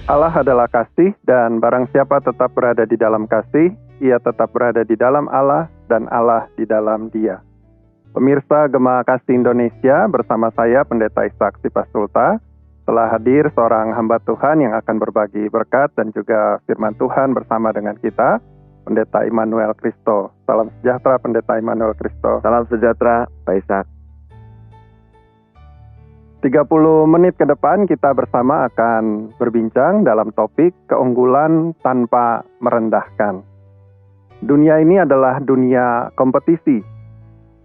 Allah adalah kasih, dan barang siapa tetap berada di dalam kasih, ia tetap berada di dalam Allah, dan Allah di dalam dia. Pemirsa Gema Kasih Indonesia, bersama saya Pendeta Ishak Sipastulta, telah hadir seorang hamba Tuhan yang akan berbagi berkat dan juga firman Tuhan bersama dengan kita, Pendeta Immanuel Kristo. Salam sejahtera Pendeta Immanuel Kristo. Salam sejahtera Pak Ishak. 30 menit ke depan kita bersama akan berbincang dalam topik keunggulan tanpa merendahkan. Dunia ini adalah dunia kompetisi.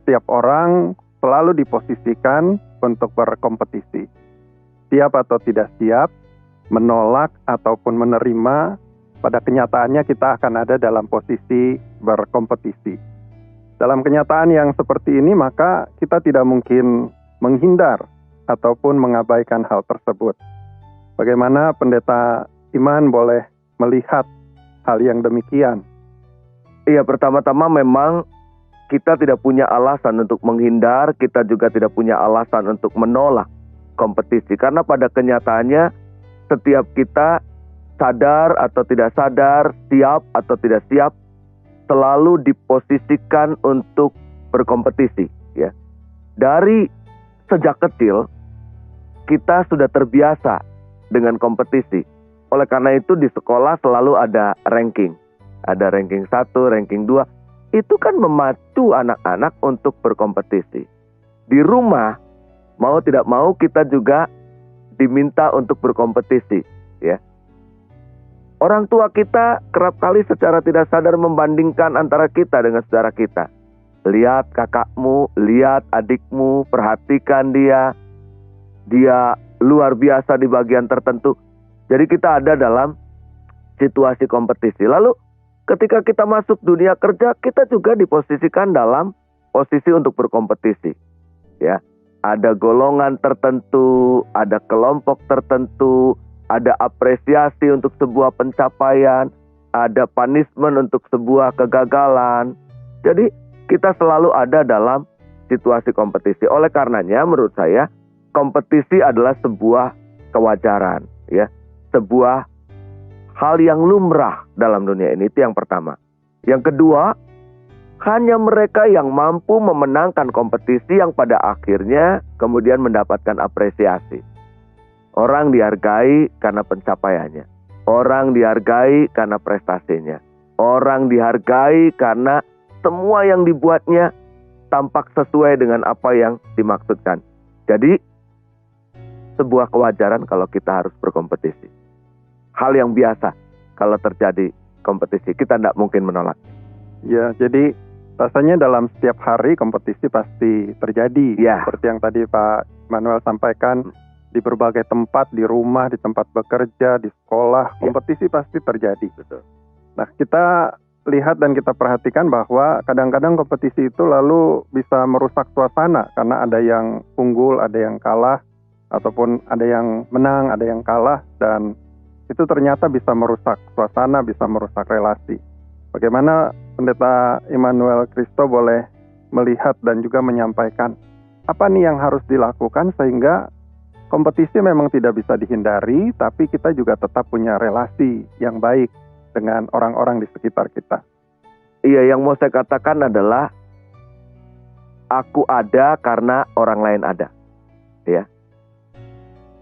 Setiap orang selalu diposisikan untuk berkompetisi. Siap atau tidak siap, menolak ataupun menerima, pada kenyataannya kita akan ada dalam posisi berkompetisi. Dalam kenyataan yang seperti ini, maka kita tidak mungkin menghindar ataupun mengabaikan hal tersebut. Bagaimana Pendeta Iman boleh melihat hal yang demikian? Iya, pertama-tama memang kita tidak punya alasan untuk menghindar, kita juga tidak punya alasan untuk menolak kompetisi. Karena pada kenyataannya setiap kita sadar atau tidak sadar, siap atau tidak siap, selalu diposisikan untuk berkompetisi. Ya. Dari sejak kecil, kita sudah terbiasa dengan kompetisi. Oleh karena itu di sekolah selalu ada ranking. Ada ranking 1, ranking 2. Itu kan memacu anak-anak untuk berkompetisi. Di rumah, mau tidak mau kita juga diminta untuk berkompetisi. Ya. Orang tua kita kerap kali secara tidak sadar membandingkan antara kita dengan saudara kita. Lihat kakakmu, lihat adikmu, perhatikan dia. Dia luar biasa di bagian tertentu. Jadi kita ada dalam situasi kompetisi. Lalu ketika kita masuk dunia kerja, kita juga diposisikan dalam posisi untuk berkompetisi. Ya, ada golongan tertentu, ada kelompok tertentu, ada apresiasi untuk sebuah pencapaian, ada punishment untuk sebuah kegagalan. Jadi kita selalu ada dalam situasi kompetisi. Oleh karenanya menurut saya kompetisi adalah sebuah kewajaran, ya, sebuah hal yang lumrah dalam dunia ini. Itu yang pertama. Yang kedua, hanya mereka yang mampu memenangkan kompetisi yang pada akhirnya kemudian mendapatkan apresiasi. Orang dihargai karena pencapaiannya. Orang dihargai karena prestasinya. Orang dihargai karena semua yang dibuatnya tampak sesuai dengan apa yang dimaksudkan. Jadi, sebuah kewajaran kalau kita harus berkompetisi. Hal yang biasa kalau terjadi kompetisi. Kita tidak mungkin menolak. Ya, jadi rasanya dalam setiap hari kompetisi pasti terjadi. Ya. Seperti yang tadi Pak Manuel sampaikan, di berbagai tempat, di rumah, di tempat bekerja, di sekolah, kompetisi pasti terjadi. Betul. Nah, kita lihat dan kita perhatikan bahwa kadang-kadang kompetisi itu lalu bisa merusak suasana karena ada yang unggul, ada yang kalah, ataupun ada yang menang, ada yang kalah, dan itu ternyata bisa merusak suasana, bisa merusak relasi. Bagaimana Pendeta Immanuel Kristo boleh melihat dan juga menyampaikan apa nih yang harus dilakukan sehingga kompetisi memang tidak bisa dihindari, tapi kita juga tetap punya relasi yang baik dengan orang-orang di sekitar kita. Iya, yang mau saya katakan adalah aku ada karena orang lain ada. Ya.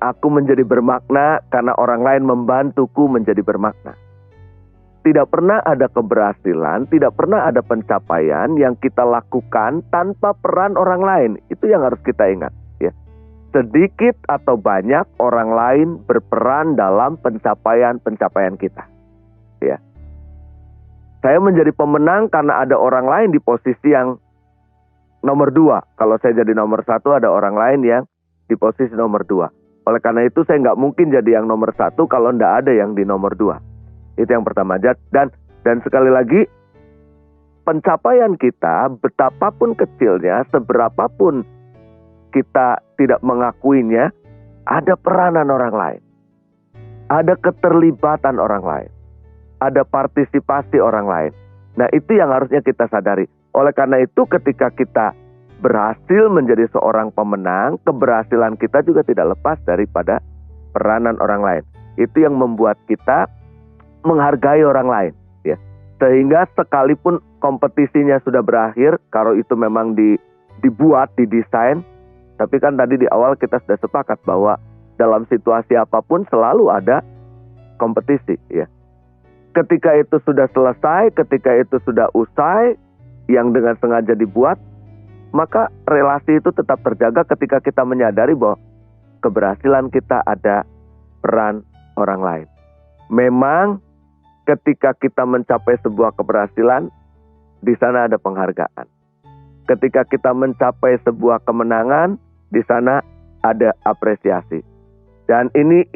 Aku menjadi bermakna karena orang lain membantuku menjadi bermakna. Tidak pernah ada keberhasilan, tidak pernah ada pencapaian yang kita lakukan tanpa peran orang lain. Itu yang harus kita ingat. Ya. Sedikit atau banyak orang lain berperan dalam pencapaian-pencapaian kita. Ya. Saya menjadi pemenang karena ada orang lain di posisi yang nomor 2. Kalau saya jadi nomor 1, ada orang lain yang di posisi nomor 2. Oleh karena itu saya nggak mungkin jadi yang nomor 1 kalau nggak ada yang di nomor 2. Itu yang pertama. Dan sekali lagi, pencapaian kita betapapun kecilnya, seberapapun kita tidak mengakuinya, ada peranan orang lain. Ada keterlibatan orang lain. Ada partisipasi orang lain. Nah, itu yang harusnya kita sadari. Oleh karena itu, ketika kita berhasil menjadi seorang pemenang, keberhasilan kita juga tidak lepas daripada peranan orang lain. Itu yang membuat kita menghargai orang lain, ya. Sehingga sekalipun kompetisinya sudah berakhir, kalau itu memang dibuat, didesain, tapi kan tadi di awal kita sudah sepakat bahwa dalam situasi apapun selalu ada kompetisi, ya. Ketika itu sudah selesai, ketika itu sudah usai, yang dengan sengaja dibuat, maka relasi itu tetap terjaga ketika kita menyadari bahwa keberhasilan kita ada peran orang lain. Memang ketika kita mencapai sebuah keberhasilan, di sana ada penghargaan. Ketika kita mencapai sebuah kemenangan, di sana ada apresiasi. Dan ini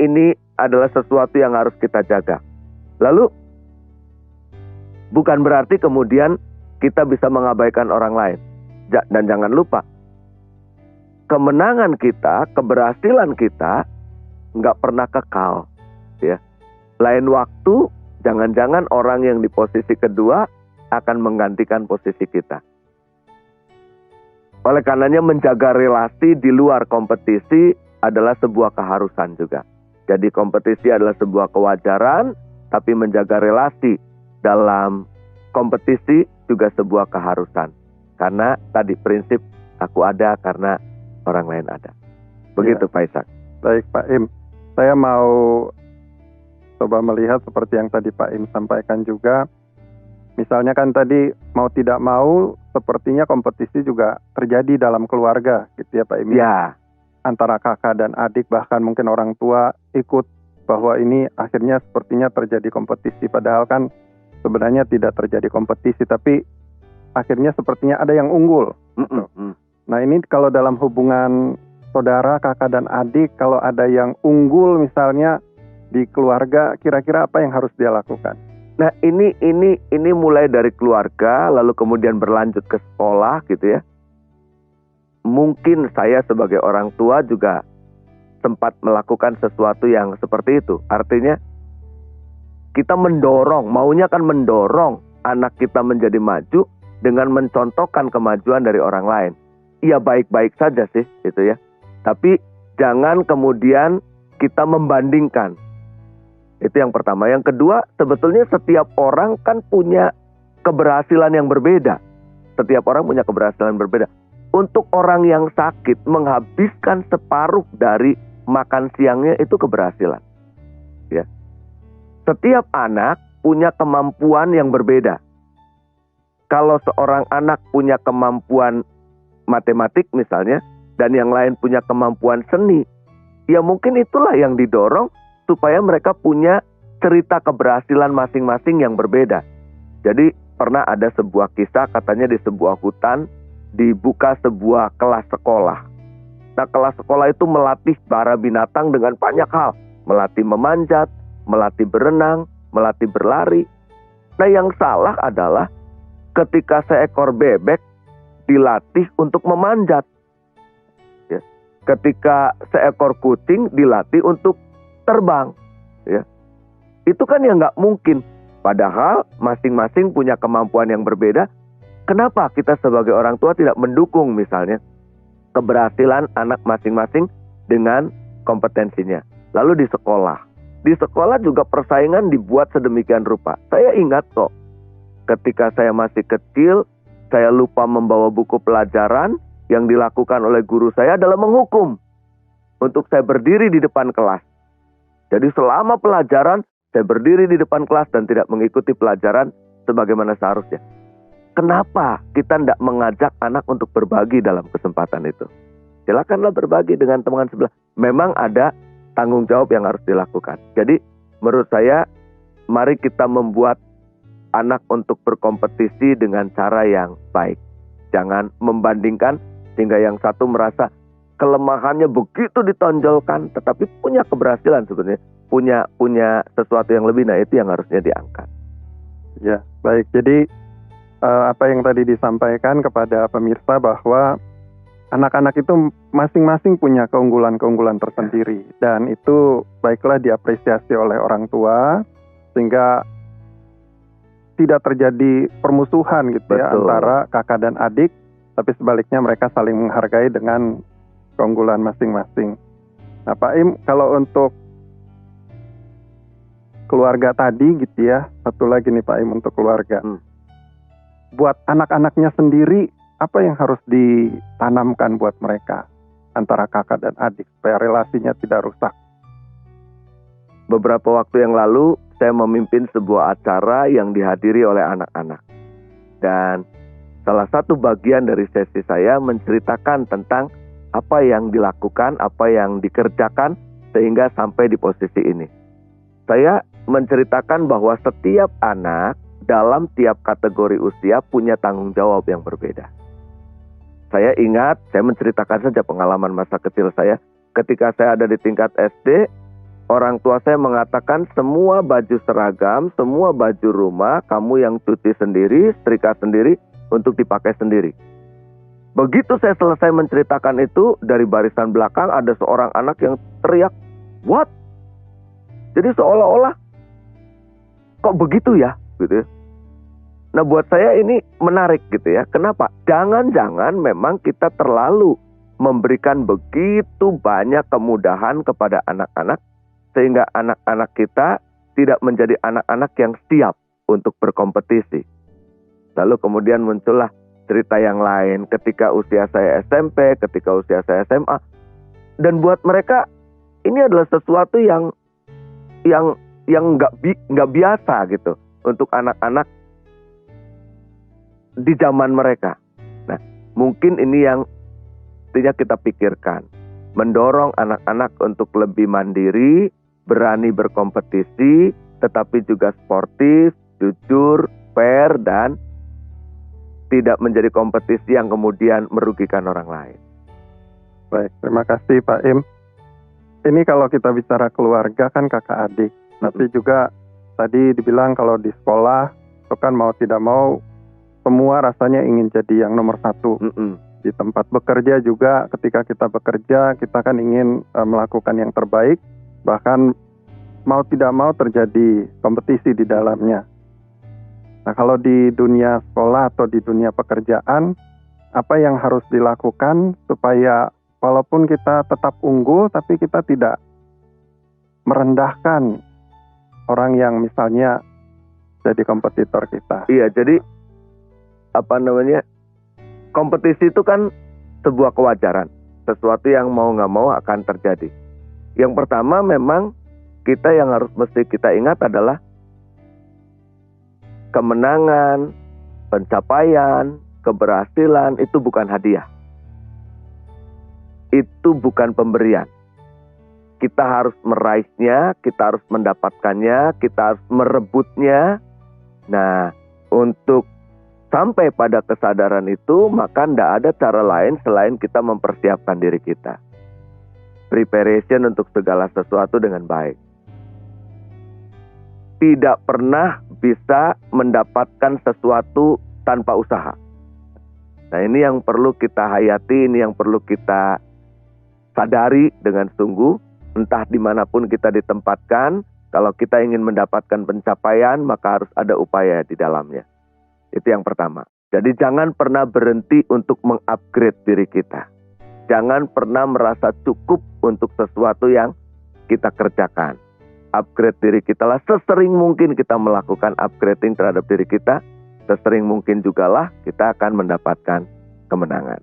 adalah sesuatu yang harus kita jaga. Lalu, bukan berarti kemudian kita bisa mengabaikan orang lain. Dan jangan lupa, kemenangan kita, keberhasilan kita nggak pernah kekal, ya. Lain waktu, jangan-jangan orang yang di posisi kedua akan menggantikan posisi kita. Oleh karenanya menjaga relasi di luar kompetisi adalah sebuah keharusan juga. Jadi kompetisi adalah sebuah kewajaran, tapi menjaga relasi dalam kompetisi juga sebuah keharusan. Karena tadi prinsip aku ada karena orang lain ada. Begitu, ya. Pak Ishak. Baik, Pak Im. Saya mau coba melihat seperti yang tadi Pak Im sampaikan juga. Misalnya kan tadi mau tidak mau sepertinya kompetisi juga terjadi dalam keluarga gitu ya Pak Im. Ya. Antara kakak dan adik, bahkan mungkin orang tua ikut bahwa ini akhirnya sepertinya terjadi kompetisi. Padahal kan sebenarnya tidak terjadi kompetisi, tapi akhirnya sepertinya ada yang unggul. Nah, ini kalau dalam hubungan saudara, kakak dan adik, kalau ada yang unggul misalnya di keluarga, kira-kira apa yang harus dia lakukan? Nah, ini mulai dari keluarga, lalu kemudian berlanjut ke sekolah gitu ya. Mungkin saya sebagai orang tua juga sempat melakukan sesuatu yang seperti itu. Artinya kita mendorong, maunya kan mendorong anak kita menjadi maju dengan mencontohkan kemajuan dari orang lain. Iya, baik-baik saja sih gitu ya. Tapi jangan kemudian kita membandingkan. Itu yang pertama. Yang kedua, sebetulnya setiap orang kan punya keberhasilan yang berbeda. Setiap orang punya keberhasilan berbeda. Untuk orang yang sakit, menghabiskan separuh dari makan siangnya itu keberhasilan. Ya. Setiap anak punya kemampuan yang berbeda. Kalau seorang anak punya kemampuan matematik misalnya, dan yang lain punya kemampuan seni, ya mungkin itulah yang didorong supaya mereka punya cerita keberhasilan masing-masing yang berbeda. Jadi pernah ada sebuah kisah, katanya di sebuah hutan dibuka sebuah kelas sekolah. Nah, kelas sekolah itu melatih para binatang dengan banyak hal. Melatih memanjat, melatih berenang, melatih berlari. Nah, yang salah adalah ketika seekor bebek dilatih untuk memanjat. Ya. Ketika seekor kucing dilatih untuk terbang. Ya. Itu kan yang nggak mungkin. Padahal masing-masing punya kemampuan yang berbeda. Kenapa kita sebagai orang tua tidak mendukung misalnya keberhasilan anak masing-masing dengan kompetensinya? Lalu di sekolah juga persaingan dibuat sedemikian rupa. Saya ingat kok, ketika saya masih kecil, saya lupa membawa buku pelajaran. Yang dilakukan oleh guru saya adalah menghukum untuk saya berdiri di depan kelas. Jadi selama pelajaran, saya berdiri di depan kelas dan tidak mengikuti pelajaran sebagaimana seharusnya. Kenapa kita tidak mengajak anak untuk berbagi dalam kesempatan itu? Silakanlah berbagi dengan teman sebelah. Memang ada tanggung jawab yang harus dilakukan. Jadi menurut saya, mari kita membuat anak untuk berkompetisi dengan cara yang baik. Jangan membandingkan sehingga yang satu merasa kelemahannya begitu ditonjolkan, tetapi punya keberhasilan sebenarnya. Punya sesuatu yang lebih, nah itu yang harusnya diangkat. Ya, baik. Jadi apa yang tadi disampaikan kepada pemirsa bahwa anak-anak itu masing-masing punya keunggulan-keunggulan tersendiri, dan itu baiklah diapresiasi oleh orang tua sehingga tidak terjadi permusuhan gitu ya Betul. antara kakak dan adik, tapi sebaliknya mereka saling menghargai dengan keunggulan masing-masing. Nah Pak Im, kalau untuk keluarga tadi gitu ya, satu lagi nih Pak Im untuk keluarga. Buat anak-anaknya sendiri, apa yang harus ditanamkan buat mereka antara kakak dan adik supaya relasinya tidak rusak? Beberapa waktu yang lalu saya memimpin sebuah acara yang dihadiri oleh anak-anak. Dan salah satu bagian dari sesi saya menceritakan tentang apa yang dilakukan, apa yang dikerjakan sehingga sampai di posisi ini. Saya menceritakan bahwa setiap anak dalam tiap kategori usia punya tanggung jawab yang berbeda. Saya ingat, saya menceritakan saja pengalaman masa kecil saya. Ketika saya ada di tingkat SD, orang tua saya mengatakan semua baju seragam, semua baju rumah, kamu yang cuci sendiri, setrika sendiri, untuk dipakai sendiri. Begitu saya selesai menceritakan itu, dari barisan belakang ada seorang anak yang teriak, "What?" Jadi seolah-olah, kok begitu ya? Gitu ya. Nah buat saya ini menarik gitu ya. Kenapa? Jangan-jangan memang kita terlalu memberikan begitu banyak kemudahan kepada anak-anak, sehingga anak-anak kita tidak menjadi anak-anak yang siap untuk berkompetisi. Lalu kemudian muncullah cerita yang lain ketika usia saya SMP, ketika usia saya SMA. Dan buat mereka ini adalah sesuatu yang nggak biasa gitu untuk anak-anak di zaman mereka. Nah, mungkin ini yang tidak kita pikirkan, mendorong anak-anak untuk lebih mandiri, berani berkompetisi, tetapi juga sportif, jujur, fair, dan tidak menjadi kompetisi yang kemudian merugikan orang lain. Baik, terima kasih Pak Im. Ini kalau kita bicara keluarga kan kakak adik, tapi juga tadi dibilang kalau di sekolah itu kan mau tidak mau semua rasanya ingin jadi yang nomor satu. Di tempat bekerja juga ketika kita bekerja kita kan ingin melakukan yang terbaik, bahkan mau tidak mau terjadi kompetisi di dalamnya. Nah kalau di dunia sekolah atau di dunia pekerjaan, apa yang harus dilakukan supaya walaupun kita tetap unggul tapi kita tidak merendahkan orang yang misalnya jadi kompetitor kita? Iya, jadi kompetisi itu kan sebuah kewajaran, sesuatu yang mau nggak mau akan terjadi. Yang pertama memang kita yang harus mesti kita ingat adalah kemenangan, pencapaian, keberhasilan itu bukan hadiah. Itu bukan pemberian. Kita harus meraihnya, kita harus mendapatkannya, kita harus merebutnya. Nah, untuk sampai pada kesadaran itu, maka tidak ada cara lain selain kita mempersiapkan diri kita. Preparation untuk segala sesuatu dengan baik. Tidak pernah bisa mendapatkan sesuatu tanpa usaha. Nah ini yang perlu kita hayati, ini yang perlu kita sadari dengan sungguh. Entah dimanapun kita ditempatkan, kalau kita ingin mendapatkan pencapaian, maka harus ada upaya di dalamnya. Itu yang pertama. Jadi jangan pernah berhenti untuk mengupgrade diri kita. Jangan pernah merasa cukup untuk sesuatu yang kita kerjakan. Upgrade diri kita lah, sesering mungkin kita melakukan upgrading terhadap diri kita, sesering mungkin juga lah kita akan mendapatkan kemenangan.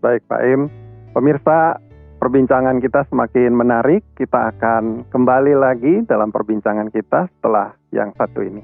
Baik Pak Im, pemirsa, perbincangan kita semakin menarik. Kita akan kembali lagi dalam perbincangan kita setelah yang satu ini.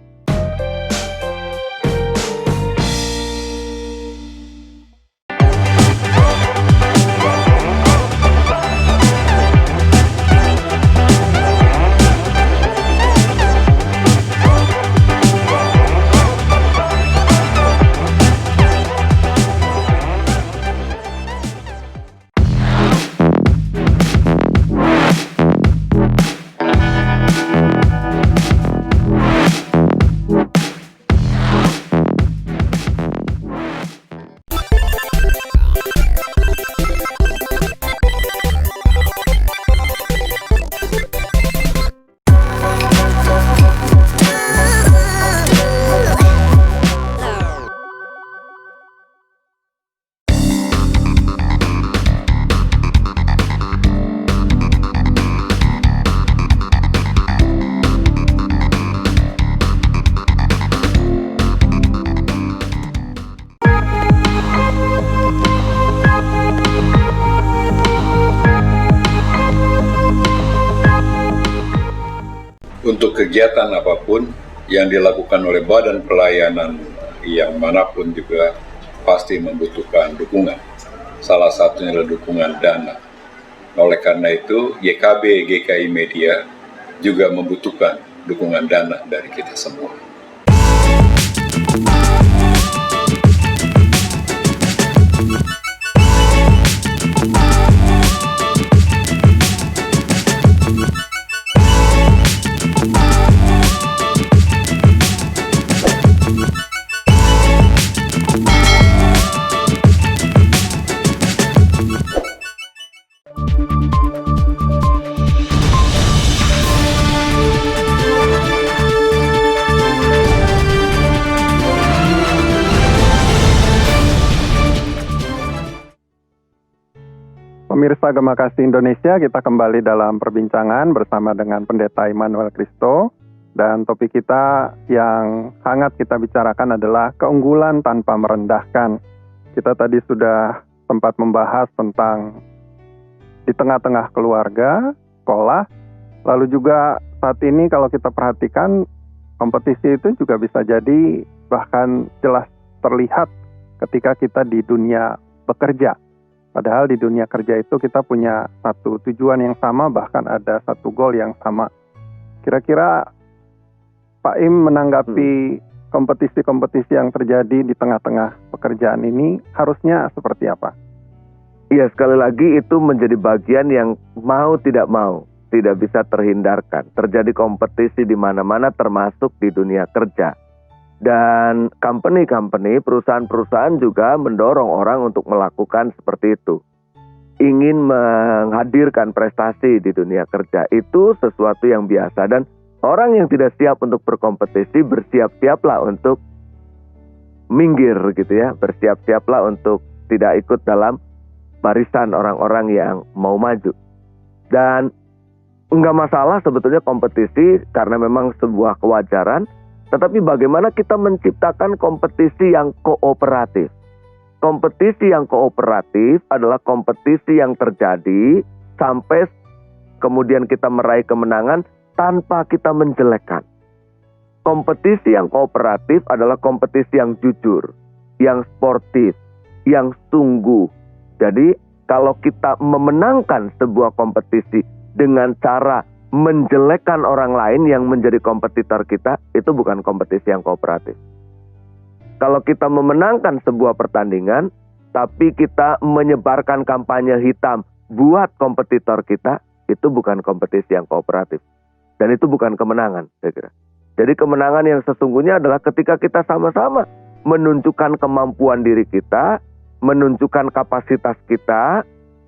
untuk kegiatan apapun yang dilakukan oleh badan pelayanan yang manapun juga pasti membutuhkan dukungan. Salah satunya adalah dukungan dana. Oleh karena itu, YKB GKI Media juga membutuhkan dukungan dana dari kita semua. Pemirsa Gema Kasih Indonesia, kita kembali dalam perbincangan bersama dengan Pendeta Immanuel Christo. Dan topik kita yang hangat kita bicarakan adalah keunggulan tanpa merendahkan. Kita tadi sudah sempat membahas tentang di tengah-tengah keluarga, sekolah, lalu juga saat ini kalau kita perhatikan kompetisi itu juga bisa jadi bahkan jelas terlihat ketika kita di dunia bekerja. Padahal di dunia kerja itu kita punya satu tujuan yang sama, bahkan ada satu goal yang sama. Kira-kira Pak Im menanggapi kompetisi-kompetisi yang terjadi di tengah-tengah pekerjaan ini harusnya seperti apa? Iya, sekali lagi itu menjadi bagian yang mau tidak mau, tidak bisa terhindarkan. Terjadi kompetisi di mana-mana termasuk di dunia kerja. Dan company-company, perusahaan-perusahaan juga mendorong orang untuk melakukan seperti itu. Ingin menghadirkan prestasi di dunia kerja itu sesuatu yang biasa. Dan orang yang tidak siap untuk berkompetisi, bersiap-siaplah untuk minggir gitu ya. Bersiap-siaplah untuk tidak ikut dalam barisan orang-orang yang mau maju. Dan enggak masalah sebetulnya kompetisi karena memang sebuah kewajaran. Tetapi bagaimana kita menciptakan kompetisi yang kooperatif? Kompetisi yang kooperatif adalah kompetisi yang terjadi sampai kemudian kita meraih kemenangan tanpa kita menjelekkan. Kompetisi yang kooperatif adalah kompetisi yang jujur, yang sportif, yang sungguh. Jadi kalau kita memenangkan sebuah kompetisi dengan cara menjelekkan orang lain yang menjadi kompetitor kita, itu bukan kompetisi yang kooperatif. Kalau kita memenangkan sebuah pertandingan, tapi kita menyebarkan kampanye hitam buat kompetitor kita, itu bukan kompetisi yang kooperatif. Dan itu bukan kemenangan, saya kira. Jadi kemenangan yang sesungguhnya adalah ketika kita sama-sama menunjukkan kemampuan diri kita, menunjukkan kapasitas kita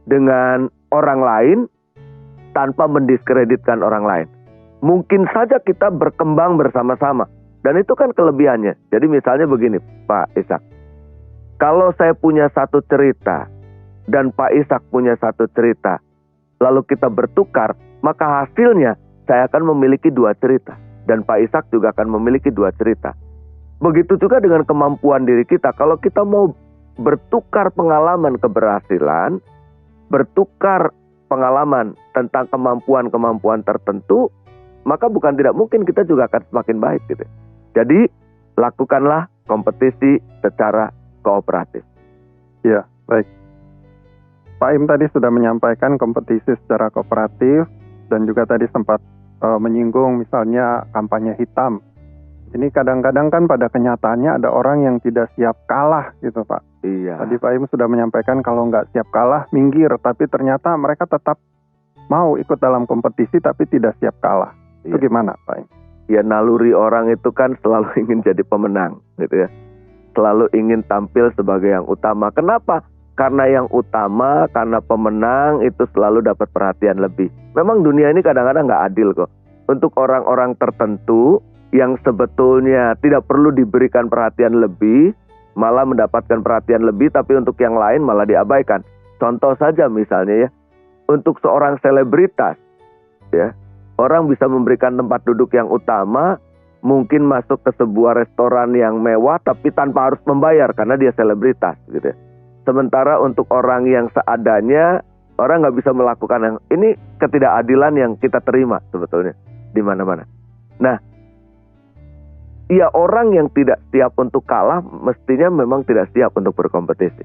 dengan orang lain, tanpa mendiskreditkan orang lain. Mungkin saja kita berkembang bersama-sama. Dan itu kan kelebihannya. Jadi misalnya begini, Pak Ishak. Kalau saya punya satu cerita, dan Pak Ishak punya satu cerita, lalu kita bertukar, maka hasilnya saya akan memiliki dua cerita. Dan Pak Ishak juga akan memiliki dua cerita. Begitu juga dengan kemampuan diri kita. Kalau kita mau bertukar pengalaman keberhasilan, bertukar pengalaman tentang kemampuan-kemampuan tertentu, maka bukan tidak mungkin kita juga akan semakin baik gitu. Jadi lakukanlah kompetisi secara kooperatif. Ya, baik. Pak Im tadi sudah menyampaikan kompetisi secara kooperatif dan juga tadi sempat menyinggung misalnya kampanye hitam. Ini kadang-kadang kan pada kenyataannya ada orang yang tidak siap kalah gitu Pak. Iya. Tadi Pak Im sudah menyampaikan kalau nggak siap kalah, minggir. Tapi ternyata mereka tetap mau ikut dalam kompetisi tapi tidak siap kalah. Itu gimana Pak Im? Ya, naluri orang itu kan selalu ingin jadi pemenang gitu ya. Selalu ingin tampil sebagai yang utama. Kenapa? Karena yang utama, karena pemenang itu selalu dapat perhatian lebih. Memang dunia ini kadang-kadang nggak adil kok. Untuk orang-orang tertentu yang sebetulnya tidak perlu diberikan perhatian lebih, malah mendapatkan perhatian lebih, tapi untuk yang lain malah diabaikan. Contoh saja misalnya ya, untuk seorang selebritas, ya, orang bisa memberikan tempat duduk yang utama, mungkin masuk ke sebuah restoran yang mewah, tapi tanpa harus membayar karena dia selebritas, gitu ya. Sementara untuk orang yang seadanya, orang nggak bisa melakukan yang ini, ketidakadilan yang kita terima sebetulnya di mana-mana. Nah, ya orang yang tidak siap untuk kalah mestinya memang tidak siap untuk berkompetisi.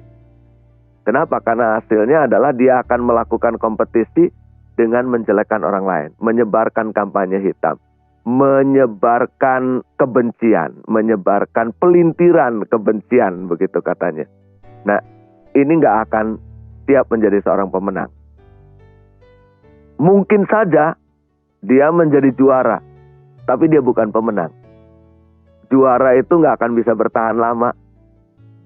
Kenapa? Karena hasilnya adalah dia akan melakukan kompetisi dengan menjelekkan orang lain, menyebarkan kampanye hitam, menyebarkan kebencian, menyebarkan pelintiran kebencian, begitu katanya. Nah, ini nggak akan siap menjadi seorang pemenang. Mungkin saja dia menjadi juara, tapi dia bukan pemenang. Juara itu nggak akan bisa bertahan lama,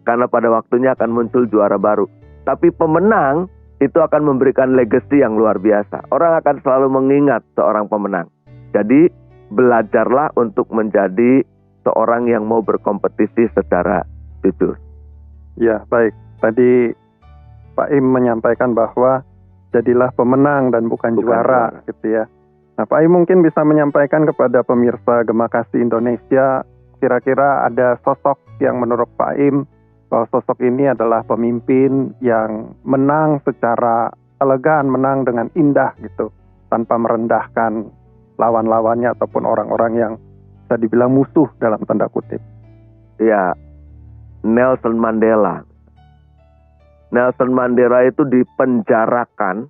karena pada waktunya akan muncul juara baru. Tapi pemenang itu akan memberikan legacy yang luar biasa. Orang akan selalu mengingat seorang pemenang. Jadi belajarlah untuk menjadi seorang yang mau berkompetisi secara jujur. Ya, baik. Tadi Pak Im menyampaikan bahwa jadilah pemenang dan bukan juara, gitu ya. Nah, Pak Im mungkin bisa menyampaikan kepada pemirsa Gema Kasih Indonesia, kira-kira ada sosok yang menurut Pak Im bahwa sosok ini adalah pemimpin yang menang secara elegan, menang dengan indah gitu, tanpa merendahkan lawan-lawannya ataupun orang-orang yang bisa dibilang musuh dalam tanda kutip. Ya, Nelson Mandela. Nelson Mandela itu dipenjarakan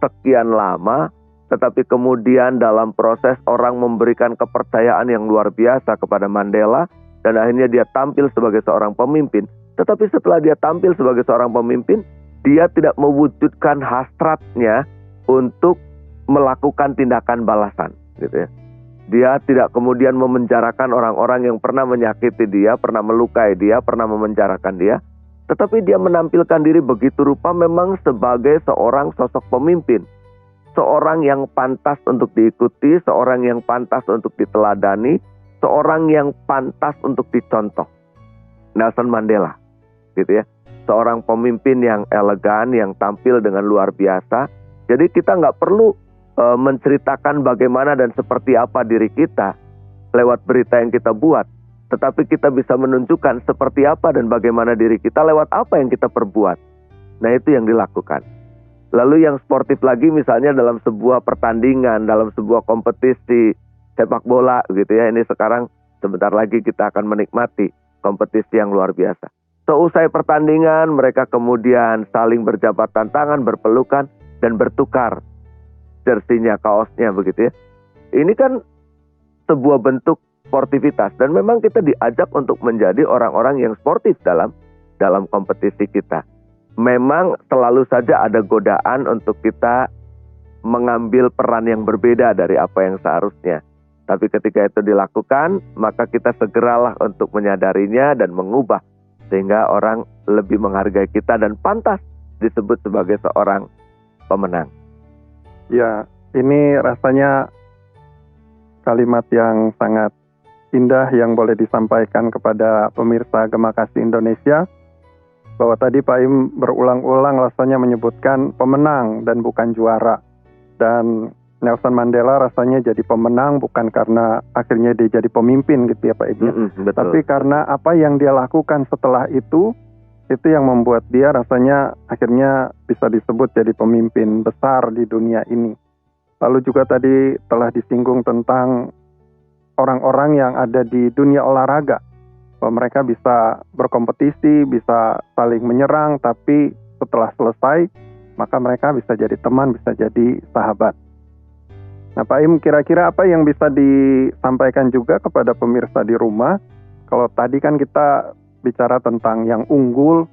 sekian lama, tetapi kemudian dalam proses orang memberikan kepercayaan yang luar biasa kepada Mandela, dan akhirnya dia tampil sebagai seorang pemimpin. Tetapi setelah dia tampil sebagai seorang pemimpin, dia tidak mewujudkan hasratnya untuk melakukan tindakan balasan, gitu ya. Dia tidak kemudian memenjarakan orang-orang yang pernah menyakiti dia, pernah melukai dia, pernah memenjarakan dia. Tetapi dia menampilkan diri begitu rupa memang sebagai seorang sosok pemimpin. Seorang yang pantas untuk diikuti, seorang yang pantas untuk diteladani, seorang yang pantas untuk dicontoh. Nelson Mandela, gitu ya. Seorang pemimpin yang elegan, yang tampil dengan luar biasa. Jadi kita nggak perlu menceritakan bagaimana dan seperti apa diri kita lewat berita yang kita buat. Tetapi kita bisa menunjukkan seperti apa dan bagaimana diri kita lewat apa yang kita perbuat. Nah, itu yang dilakukan. Lalu yang sportif lagi misalnya dalam sebuah pertandingan, dalam sebuah kompetisi sepak bola gitu ya. Ini sekarang sebentar lagi kita akan menikmati kompetisi yang luar biasa. Seusai pertandingan mereka kemudian saling berjabatan tangan, berpelukan dan bertukar jersinya, kaosnya begitu ya. Ini kan sebuah bentuk sportivitas dan memang kita diajak untuk menjadi orang-orang yang sportif dalam kompetisi kita. Memang selalu saja ada godaan untuk kita mengambil peran yang berbeda dari apa yang seharusnya. Tapi ketika itu dilakukan, maka kita segeralah untuk menyadarinya dan mengubah sehingga orang lebih menghargai kita dan pantas disebut sebagai seorang pemenang. Ya, ini rasanya kalimat yang sangat indah yang boleh disampaikan kepada pemirsa Gema Kasih Indonesia, bahwa tadi Pak Im berulang-ulang rasanya menyebutkan pemenang dan bukan juara. Dan Nelson Mandela rasanya jadi pemenang bukan karena akhirnya dia jadi pemimpin gitu ya Pak Im. Tapi karena apa yang dia lakukan setelah itu yang membuat dia rasanya akhirnya bisa disebut jadi pemimpin besar di dunia ini. Lalu juga tadi telah disinggung tentang orang-orang yang ada di dunia olahraga, bahwa mereka bisa berkompetisi, bisa saling menyerang, tapi setelah selesai maka mereka bisa jadi teman, bisa jadi sahabat. Nah Pak Im, kira-kira apa yang bisa disampaikan juga kepada pemirsa di rumah? Kalau tadi kan kita bicara tentang yang unggul,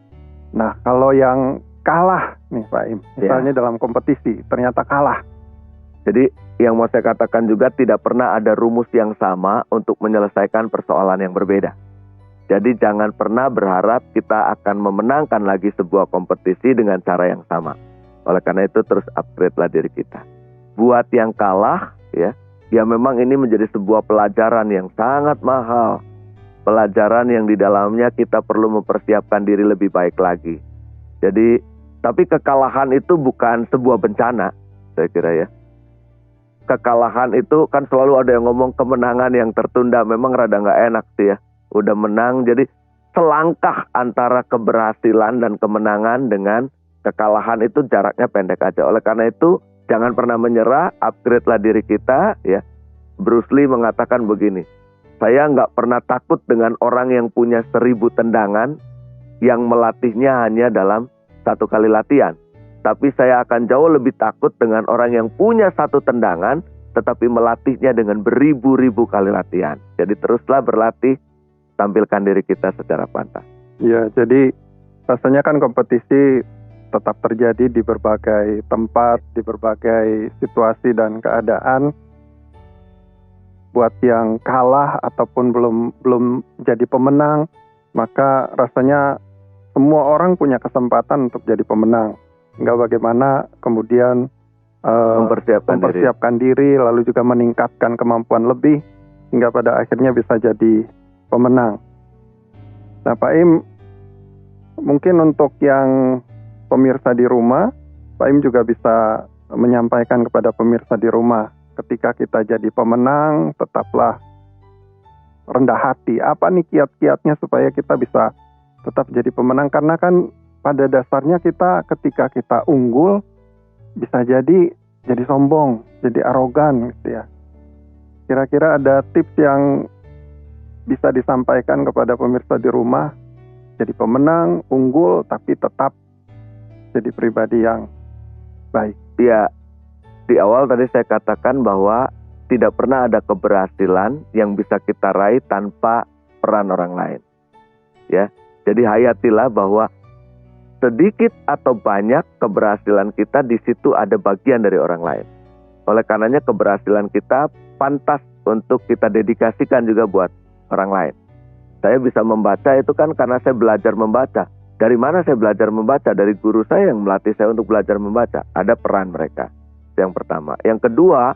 nah kalau yang kalah nih Pak Im, misalnya dalam kompetisi ternyata kalah. Jadi yang mau saya katakan juga tidak pernah ada rumus yang sama untuk menyelesaikan persoalan yang berbeda. Jadi jangan pernah berharap kita akan memenangkan lagi sebuah kompetisi dengan cara yang sama. Oleh karena itu terus upgrade-lah diri kita. Buat yang kalah ya memang ini menjadi sebuah pelajaran yang sangat mahal. Pelajaran yang di dalamnya kita perlu mempersiapkan diri lebih baik lagi. Jadi, tapi kekalahan itu bukan sebuah bencana, saya kira ya. Kekalahan itu kan selalu ada yang ngomong kemenangan yang tertunda. Memang rada nggak enak sih ya. Udah menang, jadi selangkah antara keberhasilan dan kemenangan dengan kekalahan itu jaraknya pendek aja. Oleh karena itu, jangan pernah menyerah, upgrade lah diri kita ya. Bruce Lee mengatakan begini, saya nggak pernah takut dengan orang yang punya 1000 tendangan yang melatihnya hanya dalam 1 kali latihan. Tapi saya akan jauh lebih takut dengan orang yang punya 1 tendangan tetapi melatihnya dengan beribu-ribu kali latihan. Jadi teruslah berlatih, tampilkan diri kita secara pantas. Ya, jadi rasanya kan kompetisi tetap terjadi di berbagai tempat, di berbagai situasi dan keadaan. Buat yang kalah ataupun belum jadi pemenang, maka rasanya semua orang punya kesempatan untuk jadi pemenang. Tinggal bagaimana kemudian mempersiapkan diri, lalu juga meningkatkan kemampuan lebih, hingga pada akhirnya bisa jadi pemenang. Nah, Pak Im, mungkin untuk yang pemirsa di rumah, Pak Im juga bisa menyampaikan kepada pemirsa di rumah, ketika kita jadi pemenang, tetaplah rendah hati. Apa nih kiat-kiatnya supaya kita bisa tetap jadi pemenang? Karena kan pada dasarnya kita ketika kita unggul, bisa jadi sombong, jadi arogan gitu ya. Kira-kira ada tips yang bisa disampaikan kepada pemirsa di rumah, jadi pemenang, unggul, tapi tetap jadi pribadi yang baik? Ya, di awal tadi saya katakan bahwa tidak pernah ada keberhasilan yang bisa kita raih tanpa peran orang lain. Ya, jadi hayatilah bahwa sedikit atau banyak keberhasilan kita di situ ada bagian dari orang lain. Oleh karenanya keberhasilan kita pantas untuk kita dedikasikan juga buat orang lain. Saya bisa membaca itu kan karena saya belajar membaca. Dari mana saya belajar membaca? Dari guru saya yang melatih saya untuk belajar membaca. Ada peran mereka. Yang pertama. Yang kedua,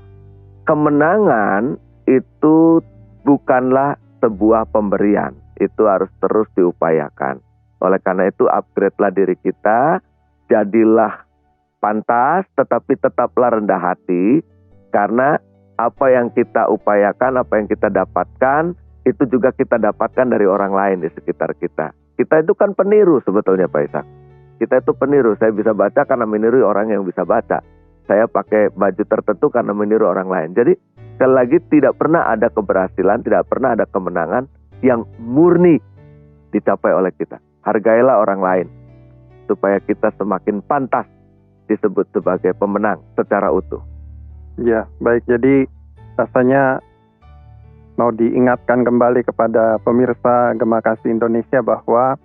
kemenangan itu bukanlah sebuah pemberian. Itu harus terus diupayakan. Oleh karena itu upgrade-lah diri kita. Jadilah pantas, tetapi tetaplah rendah hati. Karena apa yang kita upayakan, apa yang kita dapatkan, itu juga kita dapatkan dari orang lain di sekitar kita. Kita itu kan peniru sebetulnya Pak Ishak. Kita itu peniru. Saya bisa baca karena meniru orang yang bisa baca. Saya pakai baju tertentu karena meniru orang lain. Jadi sekali lagi tidak pernah ada keberhasilan, tidak pernah ada kemenangan yang murni dicapai oleh kita. Hargailah orang lain supaya kita semakin pantas disebut sebagai pemenang secara utuh. Ya, baik. Jadi rasanya mau diingatkan kembali kepada pemirsa Gema Kasih Indonesia bahwa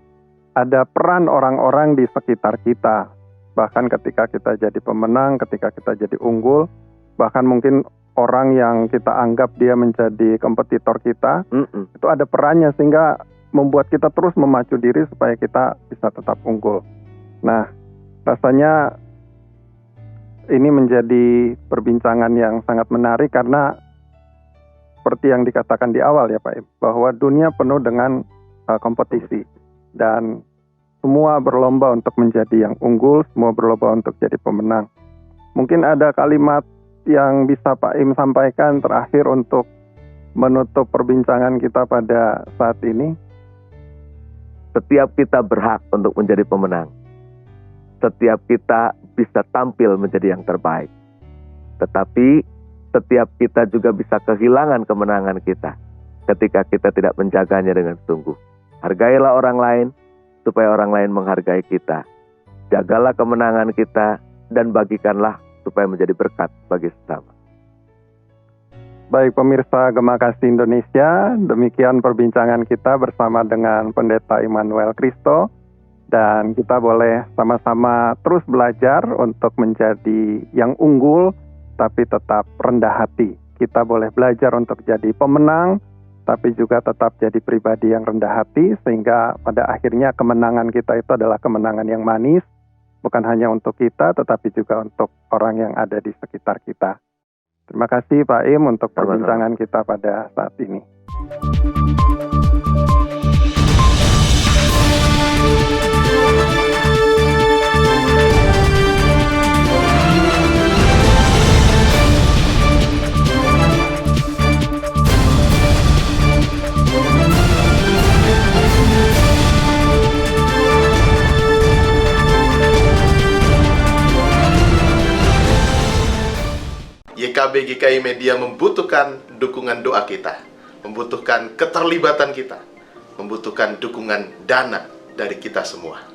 ada peran orang-orang di sekitar kita. Bahkan ketika kita jadi pemenang, ketika kita jadi unggul, bahkan mungkin orang yang kita anggap dia menjadi kompetitor kita, itu ada perannya sehingga membuat kita terus memacu diri supaya kita bisa tetap unggul. Nah, rasanya ini menjadi perbincangan yang sangat menarik karena seperti yang dikatakan di awal ya Pak Im, bahwa dunia penuh dengan kompetisi dan semua berlomba untuk menjadi yang unggul, semua berlomba untuk jadi pemenang. Mungkin ada kalimat yang bisa Pak Im sampaikan terakhir untuk menutup perbincangan kita pada saat ini. Setiap kita berhak untuk menjadi pemenang. Setiap kita bisa tampil menjadi yang terbaik. Tetapi setiap kita juga bisa kehilangan kemenangan kita ketika kita tidak menjaganya dengan sungguh. Hargailah orang lain supaya orang lain menghargai kita. Jagalah kemenangan kita dan bagikanlah supaya menjadi berkat bagi sesama. Baik pemirsa Gema Kasih Indonesia, demikian perbincangan kita bersama dengan Pendeta Immanuel Kristo. Dan kita boleh sama-sama terus belajar untuk menjadi yang unggul, tapi tetap rendah hati. Kita boleh belajar untuk jadi pemenang, tapi juga tetap jadi pribadi yang rendah hati, sehingga pada akhirnya kemenangan kita itu adalah kemenangan yang manis, bukan hanya untuk kita, tetapi juga untuk orang yang ada di sekitar kita. Terima kasih Pak Im untuk perbincangan kita pada saat ini. PKB GKI Media membutuhkan dukungan doa kita, membutuhkan keterlibatan kita, membutuhkan dukungan dana dari kita semua.